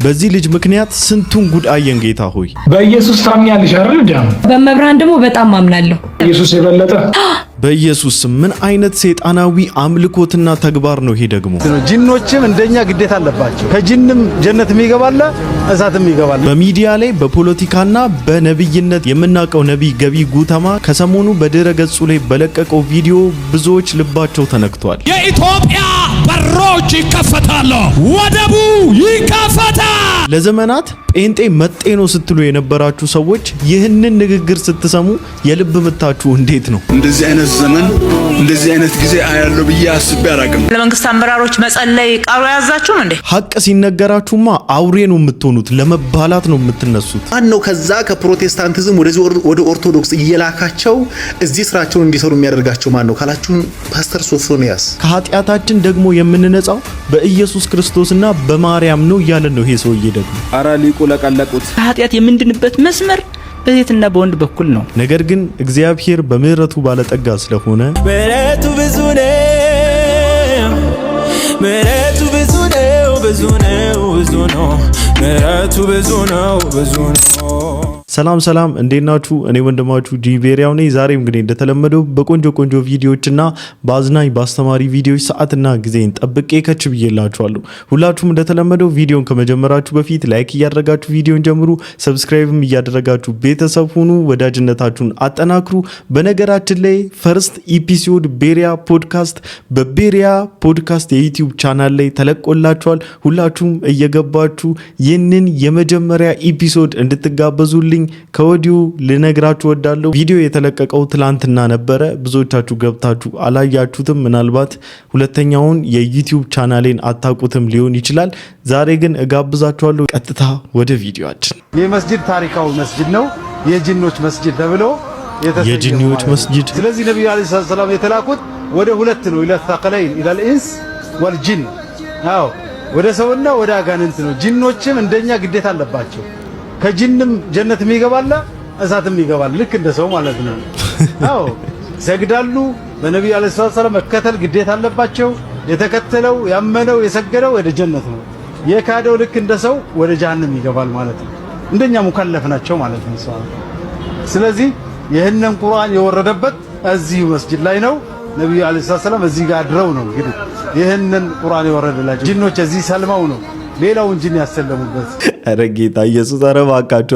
በዚህ ልጅ ምክንያት ስንቱን ጉድ አየን ጌታ ሆይ። በኢየሱስ ታምኛለሽ አይደል? ዳም በመብራን ደግሞ በጣም አምናለሁ። ኢየሱስ የበለጠ በኢየሱስ ምን አይነት ሰይጣናዊ አምልኮትና ተግባር ነው ይሄ ደግሞ? ጂኖችም እንደኛ ግዴታ አለባቸው። ከጂንም ጀነት የሚገባለ እሳትም ይገባል። በሚዲያ ላይ በፖለቲካና በነብይነት የምናቀው ነብይ ገቢ ጉተማ ከሰሞኑ በድረ ገጹ ላይ በለቀቀው ቪዲዮ ብዙዎች ልባቸው ተነክቷል። የኢትዮጵያ በሮች ይከፈታሉ፣ ወደቡ ይከፈታል። ለዘመናት ጴንጤ መጤ ነው ስትሉ የነበራችሁ ሰዎች ይህንን ንግግር ስትሰሙ የልብ ምታችሁ እንዴት ነው? እንደዚህ አይነት ዘመን እንደዚህ አይነት ጊዜ አያለው ብዬ አስቤ አላቅም። ለመንግስት አመራሮች መጸለይ ቃሉ ያዛችሁ እንዴ? ሐቅ ሲነገራችሁማ አውሬ ነው የምትሆኑት፣ ለመባላት ነው የምትነሱት። ማን ነው ከዛ ከፕሮቴስታንቲዝም ወደ ኦርቶዶክስ እየላካቸው እዚህ ስራቸውን እንዲሰሩ የሚያደርጋቸው ማን ነው ካላችሁ ፓስተር ሶፎንያስ። ከኃጢአታችን ደግሞ የምንነጻው በኢየሱስ ክርስቶስና በማርያም ነው እያለን ነው ይሄ ሰውዬ ደግሞ። አራ ሊቁ ለቀለቁት። ኃጢአት የምንድንበት መስመር በሴትና በወንድ በኩል ነው። ነገር ግን እግዚአብሔር በምህረቱ ባለጠጋ ስለሆነ ምህረቱ ብዙ ነው፣ ምህረቱ ብዙ ነው፣ ብዙ ነው፣ ብዙ ነው፣ ምህረቱ ብዙ ነው፣ ብዙ ነው። ሰላም እንዴት ናችሁ? እኔ ወንድማችሁ ጂቤሪያው ነኝ። ዛሬም እንግዲህ እንደተለመደው በቆንጆ ቪዲዮዎችና በአዝናኝ በአስተማሪ ቪዲዮዎች ሰዓትና ጊዜን ጠብቄ ከች ብዬላችኋለሁ። ሁላችሁም እንደተለመደው ቪዲዮን ከመጀመራችሁ በፊት ላይክ እያደረጋችሁ ቪዲዮን ጀምሩ፣ ሰብስክራይብም እያደረጋችሁ ቤተሰብ ሁኑ፣ ወዳጅነታችሁን አጠናክሩ። በነገራችን ላይ ፈርስት ኤፒሶድ ቤሪያ ፖድካስት በቤሪያ ፖድካስት የዩቲዩብ ቻናል ላይ ተለቆላችኋል። ሁላችሁም እየገባችሁ ይህንን የመጀመሪያ ኤፒሶድ እንድትጋበዙልኝ ከወዲሁ ልነግራችሁ ወዳለሁ። ቪዲዮ የተለቀቀው ትላንትና ነበረ። ብዙዎቻችሁ ገብታችሁ አላያችሁትም። ምናልባት ሁለተኛውን የዩቲዩብ ቻናሌን አታውቁትም ሊሆን ይችላል። ዛሬ ግን እጋብዛችኋለሁ። ቀጥታ ወደ ቪዲዮአችን። ይህ መስጂድ ታሪካዊ መስጂድ ነው። የጂኖች መስጂድ ተብሎ የተሰየመ የጂኖች መስጂድ። ስለዚህ ነብዩ አለይሂ ሰላም የተላኩት ወደ ሁለት ነው። ኢላ ተቀለይን ኢላ ኢንስ ወልጂን። አዎ ወደ ሰውና ወደ አጋንንት ነው። ጂኖችም እንደኛ ግዴታ አለባቸው። ከጂንም ጀነት የሚገባለ እሳትም ይገባል። ልክ እንደ ሰው ማለት ነው። አዎ ሰግዳሉ። በነብዩ አለይሂ ሰላም መከተል ግዴታ አለባቸው። የተከተለው ያመነው የሰገደው ወደ ጀነት ነው። የካደው ልክ እንደ ሰው ወደ ጀሃነም ይገባል ማለት ነው። እንደኛ ሙከለፍ ናቸው ማለት ነው። ስለዚህ ይህንን ቁርአን የወረደበት እዚህ መስጂድ ላይ ነው። ነብዩ አለይሂ ሰላም እዚህ ጋር አድረው ነው እንግዲህ ይህንን ቁርአን የወረደላቸው። ጂኖች እዚህ ሰልመው ነው ሌላውን ጂን ያሰለሙበት። ኧረ ጌታ ኢየሱስ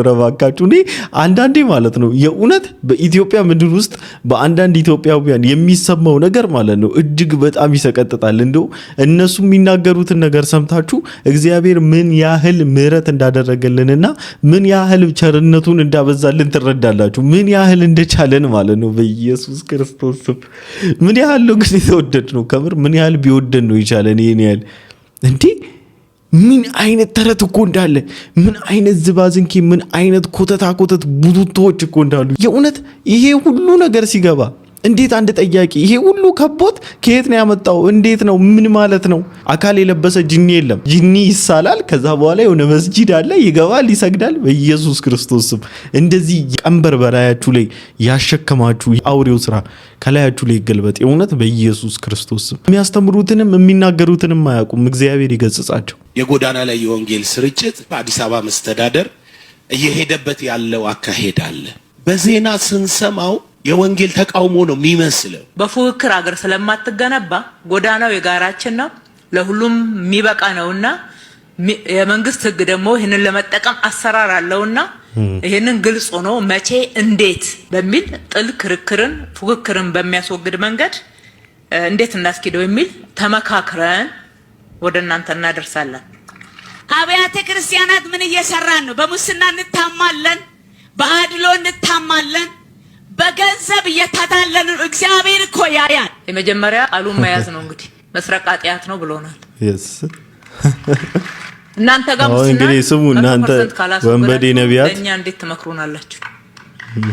ረባካችሁ። እኔ አንዳንዴ ማለት ነው የእውነት በኢትዮጵያ ምድር ውስጥ በአንዳንድ ኢትዮጵያውያን የሚሰማው ነገር ማለት ነው እጅግ በጣም ይሰቀጥጣል። እንደው እነሱ የሚናገሩትን ነገር ሰምታችሁ እግዚአብሔር ምን ያህል ምህረት እንዳደረገልንና ምን ያህል ቸርነቱን እንዳበዛልን ትረዳላችሁ። ምን ያህል እንደቻለን ማለት ነው በኢየሱስ ክርስቶስ ስም። ምን ያህል ነው ግን የተወደድ ነው ከምር። ምን ያህል ቢወደድ ነው ይቻለን ይሄን ያህል እንዴ? ምን አይነት ተረት እኮ እንዳለ፣ ምን አይነት ዝባዝንኪ፣ ምን አይነት ኮተት ቡቱቶች እኮ እንዳሉ የእውነት ይሄ ሁሉ ነገር ሲገባ እንዴት አንድ ጠያቂ ይሄ ሁሉ ከቦት ከየት ነው ያመጣው? እንዴት ነው? ምን ማለት ነው? አካል የለበሰ ጂኒ የለም። ጂኒ ይሳላል። ከዛ በኋላ የሆነ መስጂድ አለ፣ ይገባል፣ ይሰግዳል። በኢየሱስ ክርስቶስ ስም እንደዚህ ቀንበር በላያችሁ ላይ ያሸከማችሁ የአውሬው ስራ ከላያችሁ ላይ ይገልበጥ። የእውነት በኢየሱስ ክርስቶስ ስም የሚያስተምሩትንም የሚናገሩትንም አያውቁም። እግዚአብሔር ይገስጻቸው። የጎዳና ላይ የወንጌል ስርጭት በአዲስ አበባ መስተዳደር እየሄደበት ያለው አካሄድ አለ። በዜና ስንሰማው የወንጌል ተቃውሞ ነው የሚመስለው። በፉክክር አገር ስለማትገነባ ጎዳናው የጋራችን ነው፣ ለሁሉም የሚበቃ ነውና የመንግስት ህግ ደግሞ ይሄንን ለመጠቀም አሰራር አለውና ይሄንን ግልጽ ሆኖ መቼ እንዴት በሚል ጥል ክርክርን ፉክክርን በሚያስወግድ መንገድ እንዴት እናስኪደው የሚል ተመካክረን ወደ እናንተ እናደርሳለን። አብያተ ክርስቲያናት ምን እየሰራን ነው? በሙስና እንታማለን፣ በአድሎ እንታማለን፣ በገንዘብ እየታታለን። እግዚአብሔር እኮ ያያል። የመጀመሪያ ቃሉን መያዝ ነው። እንግዲህ መስረቅ ኃጢአት ነው ብሎናል። እናንተ ጋር ሙስና እንግዲህ ስሙ እናንተ ወንበዴ ነቢያት ለኛ እንዴት ትመክሩናላችሁ?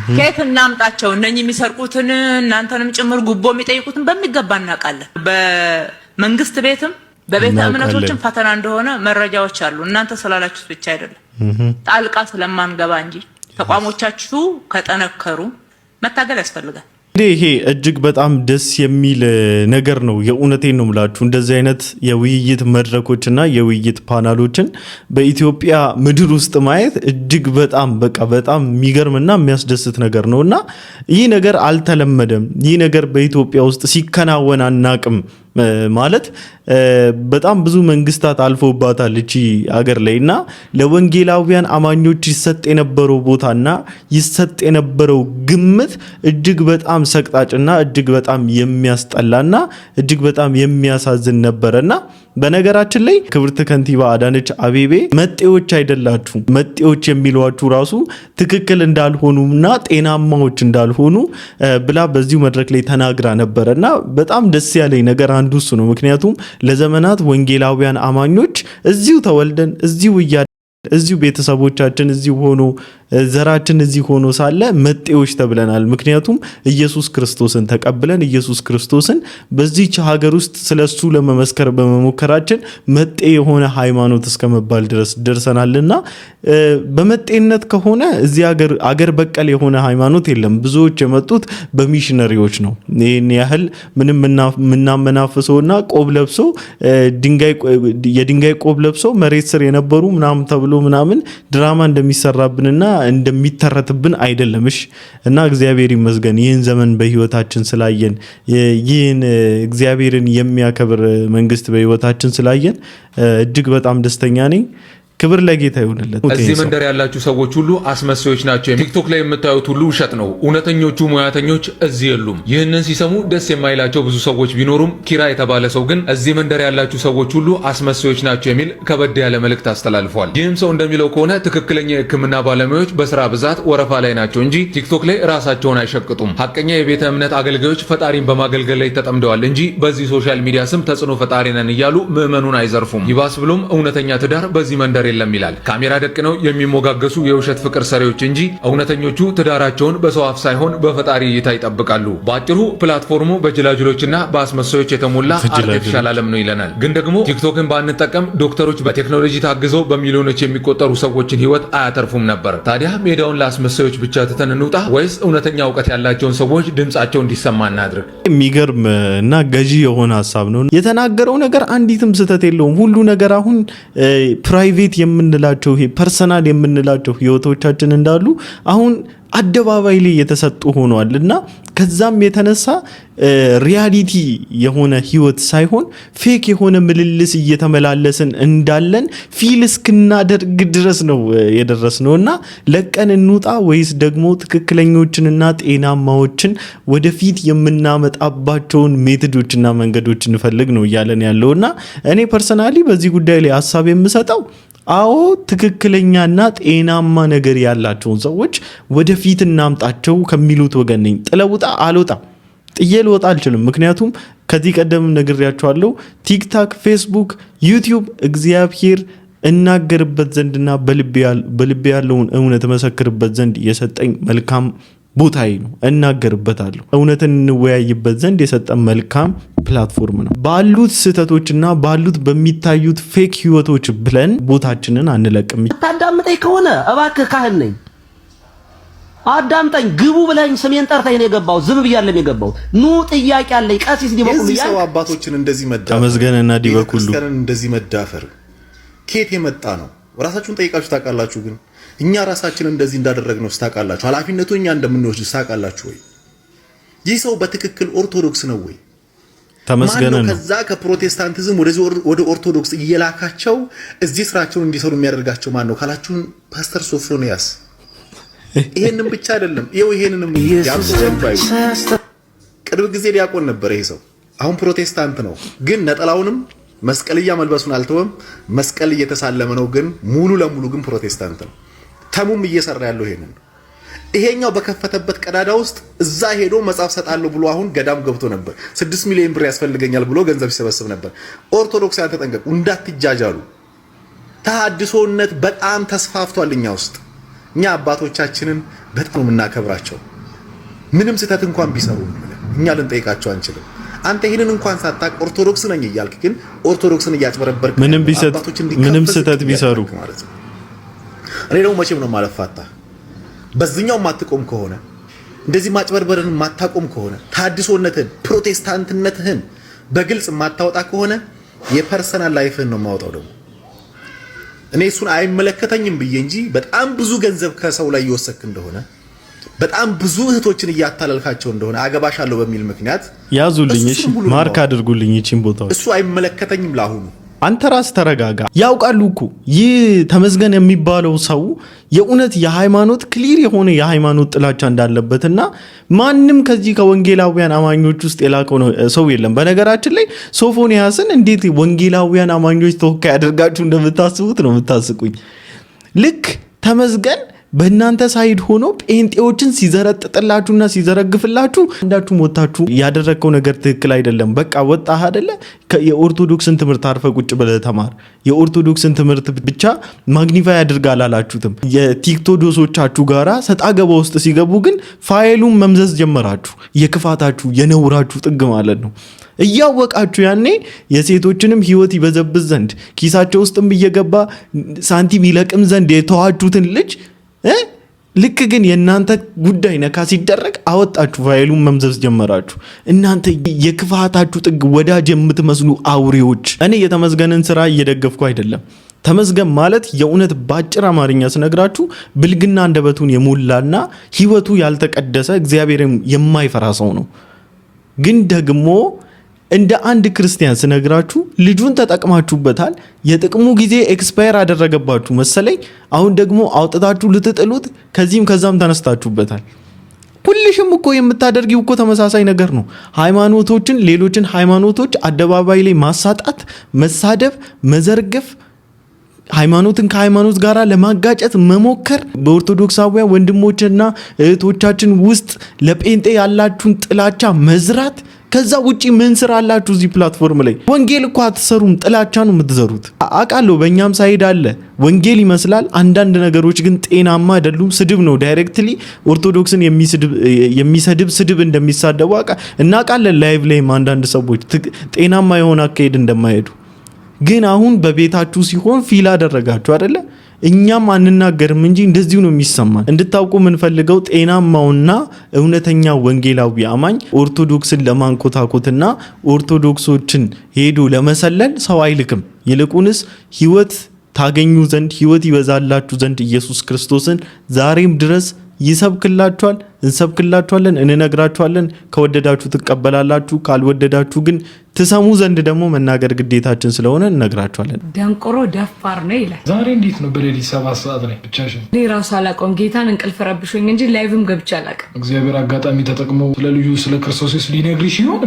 ከየት እናምጣቸው? እነኚህ የሚሰርቁትን እናንተንም ጭምር ጉቦ የሚጠይቁትን በሚገባ እናውቃለን። በመንግስት ቤትም በቤተ እምነቶችም ፈተና እንደሆነ መረጃዎች አሉ። እናንተ ስላላችሁት ብቻ አይደለም፣ ጣልቃ ስለማንገባ እንጂ ተቋሞቻችሁ ከጠነከሩ መታገል ያስፈልጋል። ይሄ እጅግ በጣም ደስ የሚል ነገር ነው። የእውነቴን ነው የምላችሁ። እንደዚህ አይነት የውይይት መድረኮችና የውይይት ፓናሎችን በኢትዮጵያ ምድር ውስጥ ማየት እጅግ በጣም በጣም የሚገርምና የሚያስደስት ነገር ነውና ይህ ነገር አልተለመደም። ይህ ነገር በኢትዮጵያ ውስጥ ሲከናወን አናቅም። ማለት በጣም ብዙ መንግስታት አልፎባታል እቺ ሀገር ላይና ለወንጌላውያን አማኞች ይሰጥ የነበረው ቦታና ይሰጥ የነበረው ግምት እጅግ በጣም ሰቅጣጭና እጅግ በጣም የሚያስጠላና እጅግ በጣም የሚያሳዝን ነበርና በነገራችን ላይ ክብርት ከንቲባ አዳነች አቤቤ መጤዎች አይደላችሁ መጤዎች የሚሏችሁ ራሱ ትክክል እንዳልሆኑና ጤናማዎች እንዳልሆኑ ብላ በዚሁ መድረክ ላይ ተናግራ ነበርና በጣም ደስ ያለኝ ነገር አንዱ እሱ ነው። ምክንያቱም ለዘመናት ወንጌላውያን አማኞች እዚሁ ተወልደን እዚሁ ቤተሰቦቻችን እዚሁ ሆኖ ዘራችን እዚህ ሆኖ ሳለ መጤዎች ተብለናል። ምክንያቱም ኢየሱስ ክርስቶስን ተቀብለን ኢየሱስ ክርስቶስን በዚህች ሀገር ውስጥ ስለሱ ለመመስከር በመሞከራችን መጤ የሆነ ሃይማኖት እስከመባል ድረስ ደርሰናልና በመጤነት ከሆነ እዚህ ሀገር በቀል የሆነ ሃይማኖት የለም። ብዙዎች የመጡት በሚሽነሪዎች ነው። ይሄን ያህል ምንም ምናመናፍሰውና ቆብ ለብሶ የድንጋይ ቆብ ለብሶ መሬት ስር የነበሩ ምናምን ተብሎ ምናምን ድራማ እንደሚሰራብንና እንደሚተረትብን አይደለምሽ እና እግዚአብሔር ይመስገን ይህን ዘመን በህይወታችን ስላየን ይህን እግዚአብሔርን የሚያከብር መንግስት በህይወታችን ስላየን እጅግ በጣም ደስተኛ ነኝ። ክብር ለጌታ ይሁንለት። እዚህ መንደር ያላችሁ ሰዎች ሁሉ አስመሳዮች ናቸው። ቲክቶክ ላይ የምታዩት ሁሉ ውሸት ነው። እውነተኞቹ ሙያተኞች እዚህ የሉም። ይህንን ሲሰሙ ደስ የማይላቸው ብዙ ሰዎች ቢኖሩም ኪራ የተባለ ሰው ግን እዚህ መንደር ያላችሁ ሰዎች ሁሉ አስመሳዮች ናቸው የሚል ከበድ ያለ መልእክት አስተላልፏል። ይህም ሰው እንደሚለው ከሆነ ትክክለኛ የህክምና ባለሙያዎች በስራ ብዛት ወረፋ ላይ ናቸው እንጂ ቲክቶክ ላይ ራሳቸውን አይሸቅጡም። ሐቀኛ የቤተ እምነት አገልጋዮች ፈጣሪን በማገልገል ላይ ተጠምደዋል እንጂ በዚህ ሶሻል ሚዲያ ስም ተጽዕኖ ፈጣሪ ነን እያሉ ምዕመኑን አይዘርፉም። ይባስ ብሎም እውነተኛ ትዳር በዚህ መንደር የለም ይላል። ካሜራ ደቅነው የሚሞጋገሱ የውሸት ፍቅር ሰሪዎች እንጂ እውነተኞቹ ትዳራቸውን በሰው አፍ ሳይሆን በፈጣሪ እይታ ይጠብቃሉ። በአጭሩ ፕላትፎርሙ በጅላጅሎችና በአስመሳዮች የተሞላ አርቲፊሻል ዓለም ነው ይለናል። ግን ደግሞ ቲክቶክን ባንጠቀም ዶክተሮች በቴክኖሎጂ ታግዘው በሚሊዮኖች የሚቆጠሩ ሰዎችን ህይወት አያተርፉም ነበር። ታዲያ ሜዳውን ለአስመሳዮች ብቻ ትተን እንውጣ ወይስ እውነተኛ እውቀት ያላቸውን ሰዎች ድምጻቸው እንዲሰማ እናድርግ? የሚገርም እና ገዢ የሆነ ሀሳብ ነው የተናገረው። ነገር አንዲትም ስህተት የለውም። ሁሉ ነገር አሁን ፕራይቬት የምንላቸው ይሄ ፐርሰናል የምንላቸው ህይወቶቻችን እንዳሉ አሁን አደባባይ ላይ የተሰጡ ሆኗልና ከዛም የተነሳ ሪያሊቲ የሆነ ህይወት ሳይሆን ፌክ የሆነ ምልልስ እየተመላለስን እንዳለን ፊል እስክናደርግ ድረስ ነው የደረስነውና ለቀን እንውጣ ወይስ ደግሞ ትክክለኞችንና ጤናማዎችን ወደፊት የምናመጣባቸውን ሜቶዶችና መንገዶች እንፈልግ ነው እያለን ያለውና እኔ ፐርሰናሊ በዚህ ጉዳይ ላይ ሐሳብ የምሰጠው አዎ ትክክለኛና ጤናማ ነገር ያላቸውን ሰዎች ወደፊት እናምጣቸው ከሚሉት ወገን ነኝ። ጥለውጣ አልወጣም፣ ጥዬ ልወጣ አልችልም። ምክንያቱም ከዚህ ቀደም ነግሬያቸዋለሁ። ቲክታክ፣ ፌስቡክ፣ ዩቲዩብ እግዚአብሔር እናገርበት ዘንድና በልቤ ያለውን እውነት መሰክርበት ዘንድ የሰጠኝ መልካም ቦታዬ ነው። እናገርበታለሁ። እውነትን እንወያይበት ዘንድ የሰጠን መልካም ፕላትፎርም ነው። ባሉት ስህተቶችና ባሉት በሚታዩት ፌክ ህይወቶች ብለን ቦታችንን አንለቅም። ታዳምጠኝ ከሆነ እባክህ ካህን ነኝ አዳምጠኝ። ግቡ ብለኝ ስሜን ጠርተኝ ነው የገባው። ዝም ብያለሁ የገባው። ኑ ጥያቄ አለኝ። ቀሲስ ዲበኩሉ ያ ሰው አባቶችን እንደዚህ መዳፈር ተመስገንና ዲበኩሉ እንደዚህ መዳፈር ከየት የመጣ ነው? ራሳችሁን ጠይቃችሁ ታውቃላችሁ? ግን እኛ ራሳችን እንደዚህ እንዳደረግነው ታውቃላችሁ? ኃላፊነቱ እኛ እንደምንወስድ ታውቃላችሁ ወይ? ይህ ሰው በትክክል ኦርቶዶክስ ነው ወይ? ተመስገን ነው። ከዛ ከፕሮቴስታንቲዝም ወደ ኦርቶዶክስ እየላካቸው እዚህ ስራቸውን እንዲሰሩ የሚያደርጋቸው ማን ነው ካላችሁን ፓስተር ሶፎንያስ። ይሄንን ብቻ አይደለም፣ ይሄንንም ቅርብ ጊዜ ዲያቆን ነበር ይሄ ሰው። አሁን ፕሮቴስታንት ነው፣ ግን ነጠላውንም መስቀልያ መልበሱን አልተወም። መስቀል እየተሳለመ ነው፣ ግን ሙሉ ለሙሉ ግን ፕሮቴስታንት ነው። ተሙም እየሰራ ያለው ይሄንን ይሄኛው በከፈተበት ቀዳዳ ውስጥ እዛ ሄዶ መጽሐፍ ሰጣለሁ ብሎ አሁን ገዳም ገብቶ ነበር። 6 ሚሊዮን ብር ያስፈልገኛል ብሎ ገንዘብ ሲሰበስብ ነበር። ኦርቶዶክሳውያን ተጠንቀቁ፣ እንዳትጃጃሉ። ተሐድሶነት በጣም ተስፋፍቷል እኛ ውስጥ። እኛ አባቶቻችንን በጣም የምናከብራቸው ምንም ስህተት እንኳን ቢሰሩ እኛ ልንጠይቃቸው አንችልም። አንተ ይሄንን እንኳን ሳታቅ ኦርቶዶክስ ነኝ እያልክ ግን ኦርቶዶክስን እያጭበረበርክ ምንም ስህተት ቢሰሩ ማለት ነው። እኔ ደግሞ መቼም ነው ማለፋታ በዚህኛው ማትቆም ከሆነ እንደዚህ ማጭበርበርን ማታቆም ከሆነ ታድሶነትን ፕሮቴስታንትነትህን በግልጽ ማታወጣ ከሆነ የፐርሰናል ላይፍህን ነው ማውጣው። ደግሞ እኔ እሱን አይመለከተኝም ብዬ እንጂ በጣም ብዙ ገንዘብ ከሰው ላይ እየወሰድክ እንደሆነ በጣም ብዙ እህቶችን እያታለልካቸው እንደሆነ አገባሻለሁ በሚል ምክንያት ያዙልኝ። እሺ ማርክ አድርጉልኝ እቺን ቦታው። እሱ አይመለከተኝም ላሁኑ። አንተ ራስ ተረጋጋ። ያውቃሉ እኮ ይህ ተመስገን የሚባለው ሰው የእውነት የሃይማኖት ክሊር የሆነ የሃይማኖት ጥላቻ እንዳለበትና ማንም ከዚህ ከወንጌላውያን አማኞች ውስጥ የላከው ሰው የለም። በነገራችን ላይ ሶፎንያስን እንዴት ወንጌላውያን አማኞች ተወካይ አድርጋችሁ እንደምታስቡት ነው የምታስቁኝ። ልክ ተመስገን በእናንተ ሳይድ ሆኖ ጴንጤዎችን ሲዘረጥጥላችሁና ሲዘረግፍላችሁ አንዳችሁም ወጣችሁ ያደረከው ነገር ትክክል አይደለም። በቃ ወጣህ አይደለ? የኦርቶዶክስን ትምህርት አርፈ ቁጭ ብለህ ተማር። የኦርቶዶክስን ትምህርት ብቻ ማግኒፋይ አድርጋል አላችሁትም። የቲክቶዶሶቻችሁ ጋራ ሰጣ ገባ ውስጥ ሲገቡ ግን ፋይሉን መምዘዝ ጀመራችሁ። የክፋታችሁ የነውራችሁ ጥግ ማለት ነው። እያወቃችሁ ያኔ የሴቶችንም ህይወት ይበዘብዝ ዘንድ ኪሳቸው ውስጥም እየገባ ሳንቲም ይለቅም ዘንድ የተዋጁትን ልጅ ልክ ግን የእናንተ ጉዳይ ነካ ሲደረግ አወጣችሁ ፋይሉን መምዘዝ ጀመራችሁ። እናንተ የክፋታችሁ ጥግ ወዳጅ የምትመስሉ አውሬዎች። እኔ የተመስገንን ስራ እየደገፍኩ አይደለም። ተመስገን ማለት የእውነት ባጭር አማርኛ ስነግራችሁ ብልግና አንደበቱን የሞላና ህይወቱ ያልተቀደሰ እግዚአብሔር የማይፈራ ሰው ነው። ግን ደግሞ እንደ አንድ ክርስቲያን ስነግራችሁ ልጁን ተጠቅማችሁበታል። የጥቅሙ ጊዜ ኤክስፓየር አደረገባችሁ መሰለኝ። አሁን ደግሞ አውጥታችሁ ልትጥሉት ከዚህም ከዛም ተነስታችሁበታል። ሁልሽም እኮ የምታደርጊው እኮ ተመሳሳይ ነገር ነው። ሃይማኖቶችን፣ ሌሎችን ሃይማኖቶች አደባባይ ላይ ማሳጣት፣ መሳደብ፣ መዘርገፍ፣ ሃይማኖትን ከሃይማኖት ጋር ለማጋጨት መሞከር፣ በኦርቶዶክሳውያን ወንድሞችና እህቶቻችን ውስጥ ለጴንጤ ያላችሁን ጥላቻ መዝራት። ከዛ ውጪ ምን ስራ አላችሁ እዚህ ፕላትፎርም ላይ? ወንጌል እኮ አትሰሩም፣ ጥላቻ ነው የምትዘሩት። አውቃለሁ በእኛም ሳይድ አለ ወንጌል ይመስላል። አንዳንድ ነገሮች ግን ጤናማ አይደሉም። ስድብ ነው። ዳይሬክትሊ ኦርቶዶክስን የሚሰድብ ስድብ እንደሚሳደቡ እናውቃለን። ላይቭ ላይም አንዳንድ ሰዎች ጤናማ የሆነ አካሄድ እንደማይሄዱ ግን አሁን በቤታችሁ ሲሆን ፊል አደረጋችሁ አይደለ? እኛም አንናገርም እንጂ እንደዚሁ ነው የሚሰማን። እንድታውቁ የምንፈልገው ጤናማውና እውነተኛ ወንጌላዊ አማኝ ኦርቶዶክስን ለማንኮታኮትና ኦርቶዶክሶችን ሄዶ ለመሰለል ሰው አይልክም። ይልቁንስ ህይወት ታገኙ ዘንድ ህይወት ይበዛላችሁ ዘንድ ኢየሱስ ክርስቶስን ዛሬም ድረስ ይሰብክላችኋል፣ እንሰብክላችኋለን፣ እንነግራችኋለን። ከወደዳችሁ ትቀበላላችሁ፣ ካልወደዳችሁ ግን ትሰሙ ዘንድ ደግሞ መናገር ግዴታችን ስለሆነ እንነግራችኋለን። ደንቆሮ ደፋር ነው ይላል። ዛሬ እንዴት ነው በሌሊት 7 ሰዓት ላይ ብቻሽን? እኔ ራሱ አላውቀውም። ጌታን እንቅልፍ ረብሾኝ እንጂ ላይቭም ገብቼ አላውቅም። እግዚአብሔር አጋጣሚ ተጠቅሞ ስለ ልጁ ስለ ክርስቶስ ሊነግርሽ ይሆን?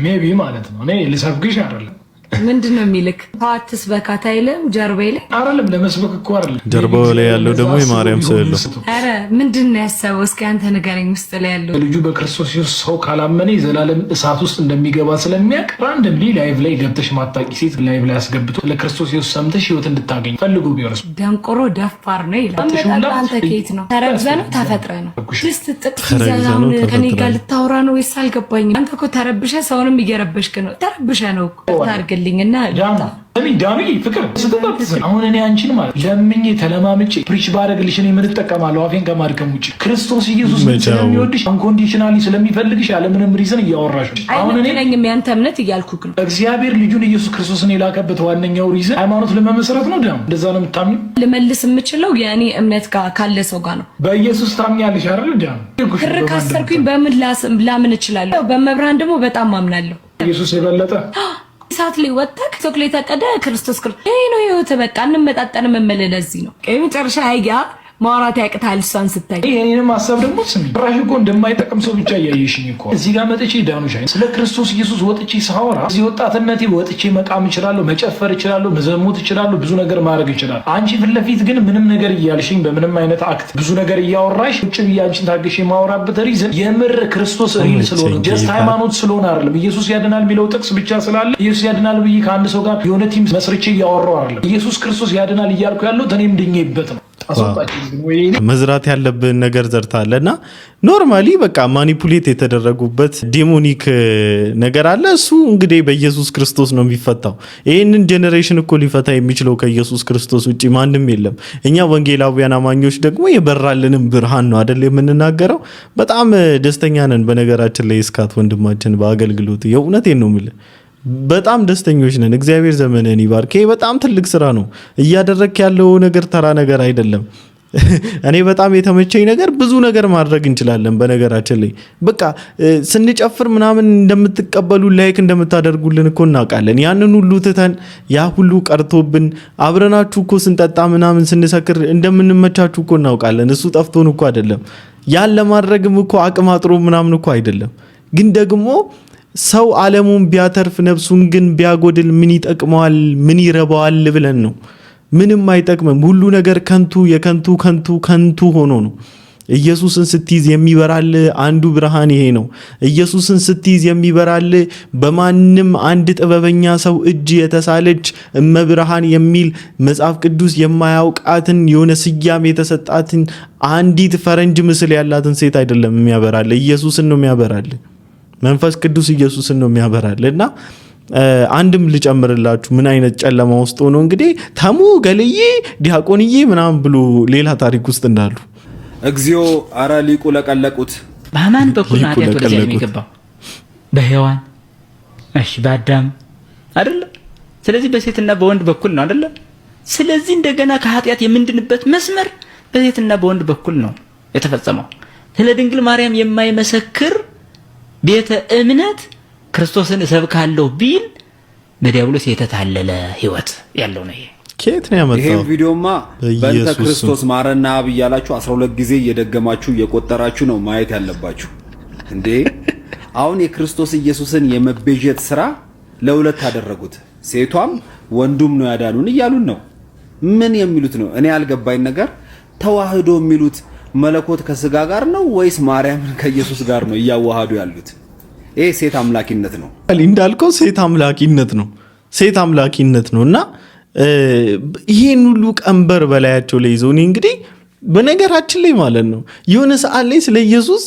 ሜቢ ማለት ነው። እኔ ልሰብክሽ አይደለም። ምንድነው የሚልክ? ፓትስ በካታ አይልም ጀርባዬ ላይ አይደለም። ለመስበክ እኮ አይደለም። ጀርባው ላይ ያለው ደግሞ የማርያም ስዕል ነው። አረ ምንድነው ያሰበው? እስኪ አንተ ንገረኝ። ውስጥ ላይ ያለው ልጁ በክርስቶስ ኢየሱስ ሰው ካላመነ የዘላለም እሳት ውስጥ እንደሚገባ ስለሚያውቅ ራንደምሊ ላይቭ ላይ ገብተሽ ማታቂ ሴት ላይቭ ላይ አስገብቶ ለክርስቶስ ኢየሱስ ሰምተሽ ህይወት እንድታገኝ ፈልጉ ቢወርስ ደንቆሮ ደፋር ነው ይላል። አንተ ከየት ነው? ተረግዘ ነው ተፈጥረ ነው? ጅስት ጥቅስ ይዘናው ከኔ ጋር ልታወራ ነው ወይስ አልገባኝም። አንተ እኮ ተረብሸ ሰውንም እየረበሽክ ነው። ተረብሸ ነው እኮ ታርግልኝና ዳኒ ፍቅር ስትጠብስ አሁን እኔ አንቺን ማለት ለምኜ ተለማምጬ ፕሪች ባደረግልሽ እኔ ምን እጠቀማለሁ? አፌን ከማድከም ውጪ ክርስቶስ ኢየሱስ ስለሚወድሽ አንኮንዲሽናሊ ስለሚፈልግሽ ያለምንም ሪዝን እያወራሽ አሁን እኔ ነኝም ያንተ እምነት እያልኩክ ነው። እግዚአብሔር ልጁን ኢየሱስ ክርስቶስን የላከበት ዋነኛው ሪዝን ሃይማኖት ለመመስረት ነው። ዳም እንደዛ ነው የምታምኚው? ልመልስ የምችለው የኔ እምነት ጋር ካለ ሰው ጋር ነው። በኢየሱስ ታምኛለሽ አይደል? ዳም ካሰርኩኝ በምን ላምን እችላለሁ? በመብርሃን ደግሞ በጣም አምናለሁ። ኢየሱስ የበለጠ ሰዓት ላይ ወጣክ ቶክሌ ተቀደ ክርስቶስ ይሄ ነው ህይወት። በቃ እንመጣጠን መመለል ለዚህ ነው የመጨረሻ አይያ ማውራት ያቅታል። እሷን ስታይ የኔንም ሐሳብ ደግሞ ስሚ። ራሽ እኮ እንደማይጠቅም ሰው ብቻ እያየሽኝ እኮ እዚህ ጋር መጥቼ ዳኑሻ ስለ ክርስቶስ ኢየሱስ ወጥቼ ሳወራ እዚህ ወጣትነቴ ወጥቼ መቃም እችላለሁ፣ መጨፈር እችላለሁ፣ መዘሙት እችላለሁ፣ ብዙ ነገር ማድረግ እችላለሁ። አንቺ ፊት ለፊት ግን ምንም ነገር እያልሽኝ በምንም አይነት አክት ብዙ ነገር እያወራሽ ቁጭ ብዬ አንቺን ታግሼ የማወራበት ሪዝን የምር ክርስቶስ ሪል ስለሆነ ጀስት ሃይማኖት ስለሆነ አይደለም። ኢየሱስ ያድናል የሚለው ጥቅስ ብቻ ስላለ ኢየሱስ ያድናል ብዬ ከአንድ ሰው ጋር የሆነ ቲም መስርቼ እያወራሁ አይደለም። ኢየሱስ ክርስቶስ ያድናል እያልኩ ያለሁት እኔም ድኜበት ነው። መዝራት ያለብን ነገር ዘርታለና ኖርማሊ በቃ ማኒፑሌት የተደረጉበት ዲሞኒክ ነገር አለ። እሱ እንግዲህ በኢየሱስ ክርስቶስ ነው የሚፈታው። ይሄንን ጄኔሬሽን እኮ ሊፈታ የሚችለው ከኢየሱስ ክርስቶስ ውጪ ማንም የለም። እኛ ወንጌላውያን አማኞች ደግሞ የበራልንም ብርሃን ነው አይደል የምንናገረው። በጣም ደስተኛ ነን በነገራችን ላይ እስካት ወንድማችን በአገልግሎት የእውነቴን ነው የምልህ በጣም ደስተኞች ነን። እግዚአብሔር ዘመንህን ይባርክ። በጣም ትልቅ ስራ ነው እያደረክ ያለው ነገር ተራ ነገር አይደለም። እኔ በጣም የተመቸኝ ነገር ብዙ ነገር ማድረግ እንችላለን። በነገራችን ላይ በቃ ስንጨፍር ምናምን እንደምትቀበሉ ላይክ እንደምታደርጉልን እኮ እናውቃለን። ያንን ሁሉ ትተን ያ ሁሉ ቀርቶብን አብረናችሁ እኮ ስንጠጣ ምናምን ስንሰክር እንደምንመቻችሁ እኮ እናውቃለን። እሱ ጠፍቶን እኮ አይደለም። ያን ለማድረግም እኮ አቅም አጥሮ ምናምን እኮ አይደለም። ግን ደግሞ ሰው ዓለሙን ቢያተርፍ ነፍሱን ግን ቢያጎድል ምን ይጠቅመዋል? ምን ይረባዋል ብለን ነው። ምንም አይጠቅምም። ሁሉ ነገር ከንቱ የከንቱ ከንቱ ከንቱ ሆኖ ነው። ኢየሱስን ስትይዝ የሚበራል አንዱ ብርሃን ይሄ ነው። ኢየሱስን ስትይዝ የሚበራል በማንም አንድ ጥበበኛ ሰው እጅ የተሳለች እመብርሃን የሚል መጽሐፍ ቅዱስ የማያውቃትን የሆነ ስያሜ የተሰጣትን አንዲት ፈረንጅ ምስል ያላትን ሴት አይደለም የሚያበራል፣ ኢየሱስን ነው የሚያበራል። መንፈስ ቅዱስ ኢየሱስን ነው የሚያበራልና አንድም ልጨምርላችሁ ምን አይነት ጨለማ ውስጥ ሆኖ እንግዲህ ተሙ ገልዬ ዲያቆንዬ ምናምን ብሎ ሌላ ታሪክ ውስጥ እንዳሉ እግዚኦ አረ ሊቁ ለቀለቁት። በማን በኩል ኃጢአት ወደዚያ የሚገባው? በሔዋን እሺ፣ በአዳም አይደለ? ስለዚህ በሴትና በወንድ በኩል ነው አይደለ? ስለዚህ እንደገና ከኃጢአት የምንድንበት መስመር በሴትና በወንድ በኩል ነው የተፈጸመው። ስለ ድንግል ማርያም የማይመሰክር ቤተ እምነት ክርስቶስን እሰብካለሁ ቢል በዲያብሎስ የተታለለ ህይወት ያለው ነው። ከየት ነው ያመጣው? ይሄን ቪዲዮማ በእንተ ክርስቶስ ማረና አብ እያላችሁ 12 ጊዜ እየደገማችሁ እየቆጠራችሁ ነው ማየት ያለባችሁ እንዴ። አሁን የክርስቶስ ኢየሱስን የመቤዠት ስራ ለሁለት አደረጉት። ሴቷም ወንዱም ነው ያዳኑን እያሉን ነው። ምን የሚሉት ነው? እኔ ያልገባኝ ነገር ተዋህዶ የሚሉት መለኮት ከስጋ ጋር ነው ወይስ ማርያምን ከኢየሱስ ጋር ነው እያዋሃዱ ያሉት? ይሄ ሴት አምላኪነት ነው። እንዳልከው ሴት አምላኪነት ነው። ሴት አምላኪነት ነውና ይሄን ሁሉ ቀንበር በላያቸው ላይ ይዘው እንግዲህ በነገራችን ላይ ማለት ነው የሆነ ሰዓት ላይ ስለ ኢየሱስ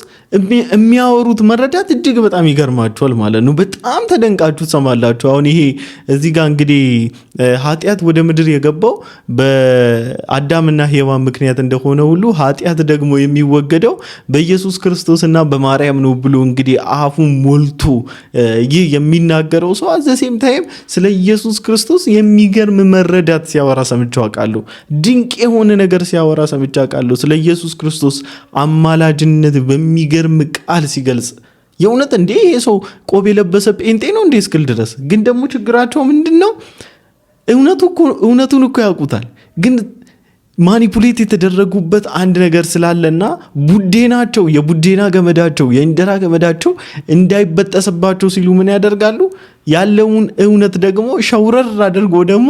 የሚያወሩት መረዳት እጅግ በጣም ይገርማቸዋል ማለት ነው። በጣም ተደንቃችሁ ሰማላችሁ። አሁን ይሄ እዚህ ጋር እንግዲህ ኃጢአት ወደ ምድር የገባው በአዳምና ሔዋን ምክንያት እንደሆነ ሁሉ ኃጢአት ደግሞ የሚወገደው በኢየሱስ ክርስቶስና በማርያም ነው ብሎ እንግዲህ አፉን ሞልቶ ይህ የሚናገረው ሰው አዘሴም ታይም ስለ ኢየሱስ ክርስቶስ የሚገርም መረዳት ሲያወራ ሰምቼው አውቃለሁ። ድንቅ የሆነ ነገር ሲያወራ ሰምቼው አውቃለሁ። ስለ ኢየሱስ ክርስቶስ አማላጅነት በሚገርም ቃል ሲገልጽ የእውነት እንዴ ይሄ ሰው ቆብ የለበሰ ጴንጤ ነው እንዴ እስክል ድረስ። ግን ደግሞ ችግራቸው ምንድነው? እውነቱን እኮ ያውቁታል፣ ግን ማኒፑሌት የተደረጉበት አንድ ነገር ስላለና ቡዴናቸው የቡዴና ገመዳቸው የእንጀራ ገመዳቸው እንዳይበጠስባቸው ሲሉ ምን ያደርጋሉ? ያለውን እውነት ደግሞ ሸውረር አድርጎ ደግሞ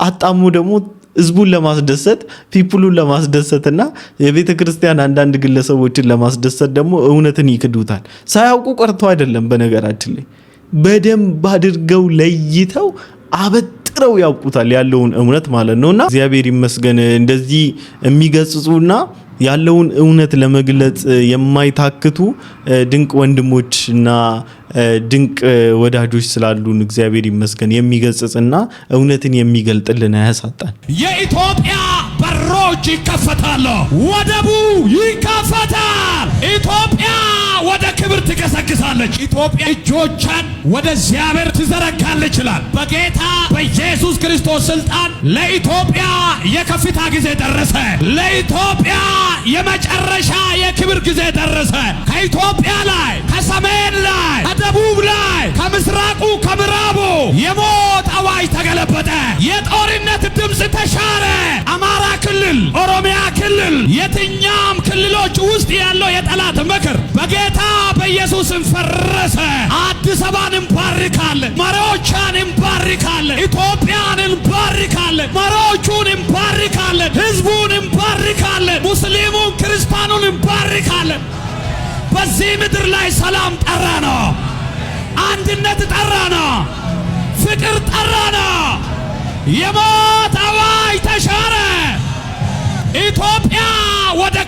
አጣሙ ደግሞ ህዝቡን ለማስደሰት ፒፕሉን ለማስደሰትና የቤተ ክርስቲያን አንዳንድ ግለሰቦችን ለማስደሰት ደግሞ እውነትን ይክዱታል። ሳያውቁ ቀርቶ አይደለም። በነገራችን ላይ በደንብ አድርገው ለይተው አበጥረው ያውቁታል ያለውን እውነት ማለት ነውና እግዚአብሔር ይመስገን እንደዚህ የሚገጽጹና ያለውን እውነት ለመግለጽ የማይታክቱ ድንቅ ወንድሞችና ድንቅ ወዳጆች ስላሉን እግዚአብሔር ይመስገን። የሚገጽጽና እውነትን የሚገልጥልን አያሳጣን። የኢትዮጵያ በሮች ይከፈታሉ፣ ወደቡ ይከፈታል። ኢትዮጵያ ወደ ክብር ትገሰግሳለች። ኢትዮጵያ እጆቿን ወደ እግዚአብሔር ትዘረጋለች ይላል። በጌታ በኢየሱስ ክርስቶስ ስልጣን ለኢትዮጵያ የከፍታ ጊዜ ደረሰ። ለኢትዮጵያ የመጨረሻ የክብር ጊዜ ደረሰ። ከኢትዮጵያ ላይ፣ ከሰሜን ላይ፣ ከደቡብ ላይ፣ ከምስራቁ፣ ከምዕራቡ የሞት አዋጅ ተገለበጠ። የጦርነት ድምፅ ተሻረ። አማራ ክልል፣ ኦሮሚያ ክልል፣ የትኛም ክልሎች ውስጥ ያለው የጠላት ምክር በጌታ በኢየሱስም ፈረሰ። አዲስ አበባን እንባርካለን፣ መሪዎቿን እንባርካለን፣ ኢትዮጵያን እንባርካለን፣ መሪዎቹን እንባርካለን፣ ህዝቡን እንባርካለን፣ ሙስሊሙን ክርስቲያኑን እንባርካለን። በዚህ ምድር ላይ ሰላም ጠራ ነው፣ አንድነት ጠራ ነው፣ ፍቅር ጠራ ነው። የሞት አዋጅ ተሻረ።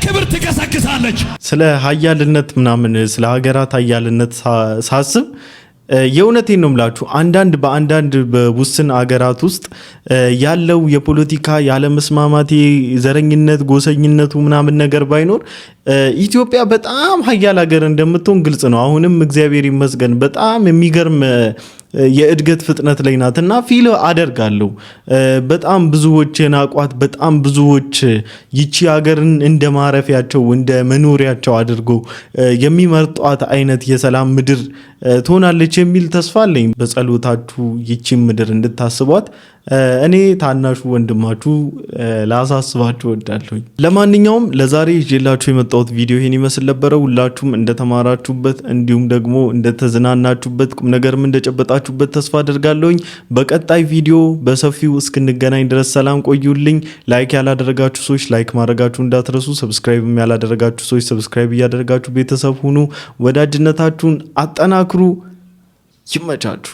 ክብር ትገሰግሳለች። ስለ ሀያልነት ምናምን ስለ ሀገራት ሀያልነት ሳስብ የእውነቴን ነው የምላችሁ በአንዳንድ በውስን አገራት ውስጥ ያለው የፖለቲካ ያለመስማማት ዘረኝነት ጎሰኝነቱ ምናምን ነገር ባይኖር ኢትዮጵያ በጣም ሀያል ሀገር እንደምትሆን ግልጽ ነው። አሁንም እግዚአብሔር ይመስገን በጣም የሚገርም የእድገት ፍጥነት ላይ ናትና ፊል አደርጋለሁ። በጣም ብዙዎች የናቋት በጣም ብዙዎች ይቺ ሀገርን እንደ ማረፊያቸው እንደ መኖሪያቸው አድርገው የሚመርጧት አይነት የሰላም ምድር ትሆናለች የሚል ተስፋ አለኝ። በጸሎታችሁ ይቺን ምድር እንድታስቧት እኔ ታናሹ ወንድማችሁ ላሳስባችሁ እወዳለሁ። ለማንኛውም ለዛሬ ይዤላችሁ የመጣሁት ቪዲዮ ይሄን ይመስል ነበር። ሁላችሁም እንደተማራችሁበት እንዲሁም ደግሞ እንደተዝናናችሁበት ቁም ነገርም እንደጨበጣችሁበት ተስፋ አደርጋለሁ። በቀጣይ ቪዲዮ በሰፊው እስክንገናኝ ድረስ ሰላም ቆዩልኝ። ላይክ ያላደረጋችሁ ሰዎች ላይክ ማድረጋችሁ እንዳትረሱ፣ ሰብስክራይብ ያላደረጋችሁ ሰዎች ሰብስክራይብ እያደረጋችሁ ቤተሰብ ሁኑ። ወዳጅነታችሁን አጠናክሩ። ይመቻችሁ።